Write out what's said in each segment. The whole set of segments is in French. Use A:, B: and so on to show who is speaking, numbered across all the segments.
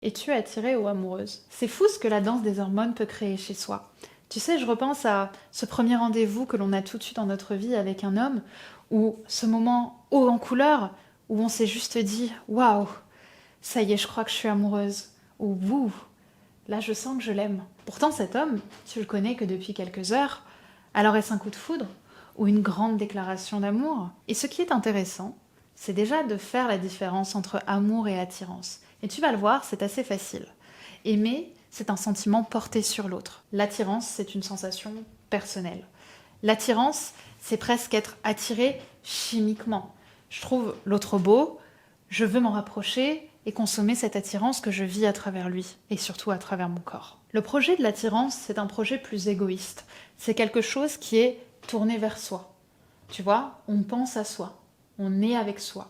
A: Es-tu attirée ou amoureuse? C'est fou ce que la danse des hormones peut créer chez soi. Tu sais, je repense à ce premier rendez-vous que l'on a tout de suite dans notre vie avec un homme, ou ce moment haut en couleur, où on s'est juste dit waouh, ça y est, je crois que je suis amoureuse. Ou wouh, là je sens que je l'aime. Pourtant, cet homme, tu le connais que depuis quelques heures. Alors est-ce un coup de foudre ou une grande déclaration d'amour? Et ce qui est intéressant, c'est déjà de faire la différence entre amour et attirance. Et tu vas le voir, c'est assez facile. Aimer, c'est un sentiment porté sur l'autre. L'attirance, c'est une sensation personnelle. L'attirance, c'est presque être attiré chimiquement. Je trouve l'autre beau, je veux m'en rapprocher et consommer cette attirance que je vis à travers lui, et surtout à travers mon corps. Le projet de l'attirance, c'est un projet plus égoïste. C'est quelque chose qui est tourné vers soi. Tu vois, on pense à soi, on est avec soi.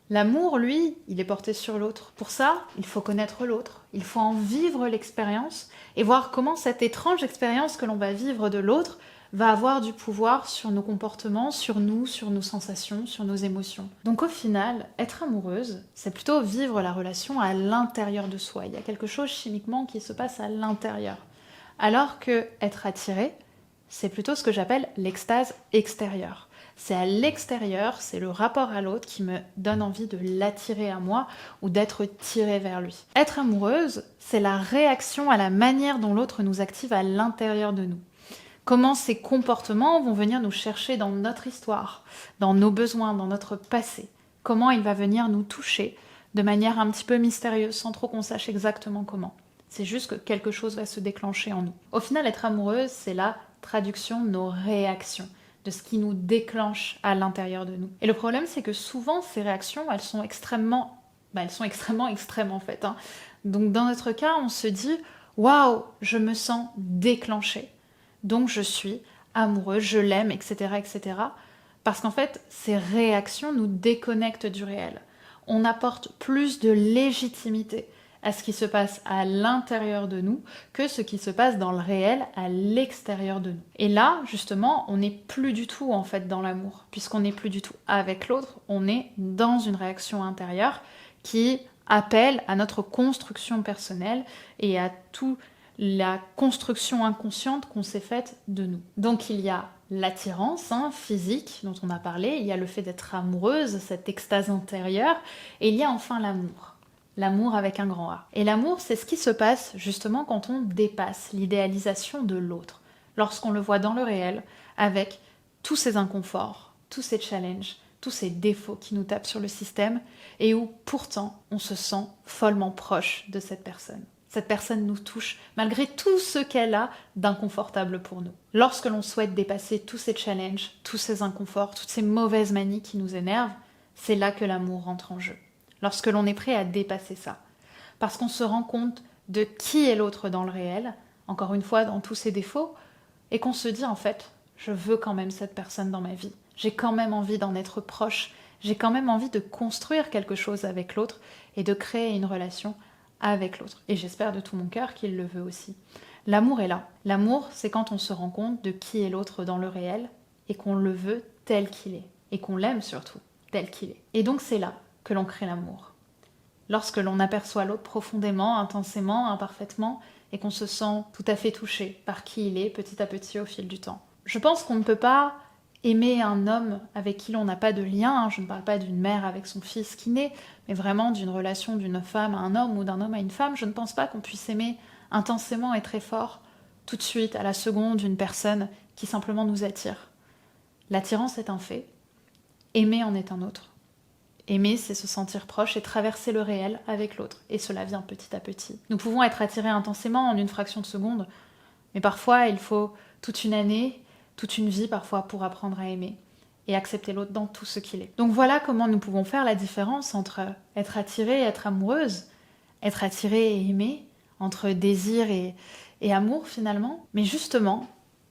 A: L'amour, lui, il est porté sur l'autre. Pour ça, il faut connaître l'autre, il faut en vivre l'expérience et voir comment cette étrange expérience que l'on va vivre de l'autre va avoir du pouvoir sur nos comportements, sur nos sensations, sur nos émotions. Donc au final, être amoureuse, c'est plutôt vivre la relation à l'intérieur de soi. Il y a quelque chose chimiquement qui se passe à l'intérieur. Alors que être attiré, c'est plutôt ce que j'appelle l'extase extérieure. C'est à l'extérieur, c'est le rapport à l'autre qui me donne envie de l'attirer à moi ou d'être tirée vers lui. Être amoureuse, c'est la réaction à la manière dont l'autre nous active à l'intérieur de nous. Comment ces comportements vont venir nous chercher dans notre histoire, dans nos besoins, dans notre passé. Comment il va venir nous toucher de manière un petit peu mystérieuse, sans trop qu'on sache exactement comment. C'est juste que quelque chose va se déclencher en nous. Au final, être amoureuse, c'est la traduction de nos réactions, de ce qui nous déclenche à l'intérieur de nous. Et le problème, c'est que souvent, ces réactions, elles sont extrêmement extrêmes en fait. Donc dans notre cas, on se dit « Waouh, je me sens déclenchée ». Donc je suis amoureuse, je l'aime, etc., etc. Parce qu'en fait, ces réactions nous déconnectent du réel. On apporte plus de légitimité à ce qui se passe à l'intérieur de nous que ce qui se passe dans le réel à l'extérieur de nous. Et là, justement, on n'est plus du tout en fait dans l'amour, puisqu'on n'est plus du tout avec l'autre, on est dans une réaction intérieure qui appelle à notre construction personnelle et à tout la construction inconsciente qu'on s'est faite de nous. Donc il y a l'attirance physique dont on a parlé, il y a le fait d'être amoureuse, cette extase intérieure, et il y a enfin l'amour. L'amour avec un grand A. Et l'amour, c'est ce qui se passe justement quand on dépasse l'idéalisation de l'autre, lorsqu'on le voit dans le réel, avec tous ces inconforts, tous ces challenges, tous ces défauts qui nous tapent sur le système, et où pourtant on se sent follement proche de cette personne. Cette personne nous touche malgré tout ce qu'elle a d'inconfortable pour nous. Lorsque l'on souhaite dépasser tous ces challenges, tous ces inconforts, toutes ces mauvaises manies qui nous énervent, c'est là que l'amour rentre en jeu. Lorsque l'on est prêt à dépasser ça. Parce qu'on se rend compte de qui est l'autre dans le réel, encore une fois dans tous ses défauts, et qu'on se dit en fait, je veux quand même cette personne dans ma vie. J'ai quand même envie d'en être proche. J'ai quand même envie de construire quelque chose avec l'autre et de créer une relation avec l'autre. Et j'espère de tout mon cœur qu'il le veut aussi. L'amour est là. L'amour, c'est quand on se rend compte de qui est l'autre dans le réel et qu'on le veut tel qu'il est. Et qu'on l'aime surtout tel qu'il est. Et donc c'est là que l'on crée l'amour. Lorsque l'on aperçoit l'autre profondément, intensément, imparfaitement, et qu'on se sent tout à fait touché par qui il est petit à petit au fil du temps. Je pense qu'on ne peut pas aimer un homme avec qui l'on n'a pas de lien, je ne parle pas d'une mère avec son fils qui naît, mais vraiment d'une relation d'une femme à un homme ou d'un homme à une femme, je ne pense pas qu'on puisse aimer intensément et très fort tout de suite, à la seconde, une personne qui simplement nous attire. L'attirance est un fait, aimer en est un autre. Aimer, c'est se sentir proche et traverser le réel avec l'autre, et cela vient petit à petit. Nous pouvons être attirés intensément en une fraction de seconde, mais parfois il faut toute une année, toute une vie parfois pour apprendre à aimer et accepter l'autre dans tout ce qu'il est. Donc voilà comment nous pouvons faire la différence entre être attiré et être amoureuse, être attiré et aimer, entre désir et amour finalement. Mais justement,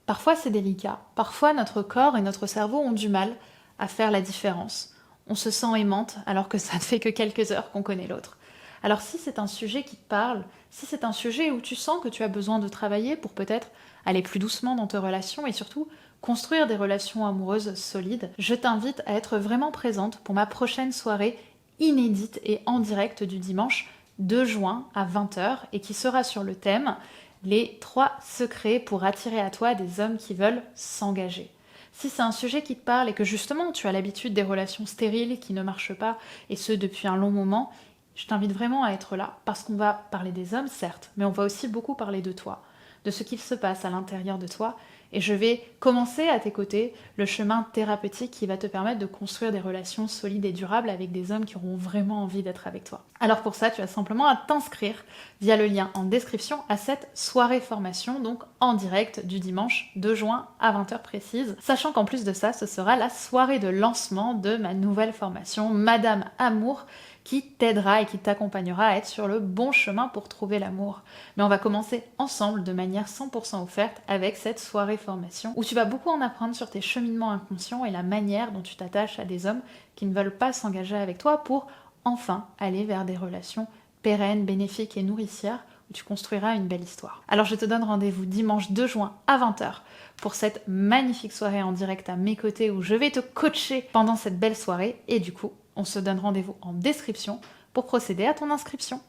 A: parfois c'est délicat, parfois notre corps et notre cerveau ont du mal à faire la différence. On se sent aimante alors que ça ne fait que quelques heures qu'on connaît l'autre. Alors si c'est un sujet qui te parle, si c'est un sujet où tu sens que tu as besoin de travailler pour peut-être aller plus doucement dans tes relations et surtout construire des relations amoureuses solides, je t'invite à être vraiment présente pour ma prochaine soirée inédite et en direct du dimanche 2 juin à 20h et qui sera sur le thème les 3 secrets pour attirer à toi des hommes qui veulent s'engager. Si c'est un sujet qui te parle et que justement tu as l'habitude des relations stériles qui ne marchent pas, et ce depuis un long moment, je t'invite vraiment à être là, parce qu'on va parler des hommes, certes, mais on va aussi beaucoup parler de toi, de ce qu'il se passe à l'intérieur de toi, et je vais commencer à tes côtés le chemin thérapeutique qui va te permettre de construire des relations solides et durables avec des hommes qui auront vraiment envie d'être avec toi. Alors pour ça, tu as simplement à t'inscrire via le lien en description à cette soirée formation, donc en direct du dimanche 2 juin à 20h précise, sachant qu'en plus de ça, ce sera la soirée de lancement de ma nouvelle formation Madame Amour, qui t'aidera et qui t'accompagnera à être sur le bon chemin pour trouver l'amour. Mais on va commencer ensemble de manière 100% offerte avec cette soirée formation où tu vas beaucoup en apprendre sur tes cheminements inconscients et la manière dont tu t'attaches à des hommes qui ne veulent pas s'engager avec toi pour enfin aller vers des relations pérennes, bénéfiques et nourricières où tu construiras une belle histoire. Alors je te donne rendez-vous dimanche 2 juin à 20h pour cette magnifique soirée en direct à mes côtés où je vais te coacher pendant cette belle soirée et du coup, on se donne rendez-vous en description pour procéder à ton inscription.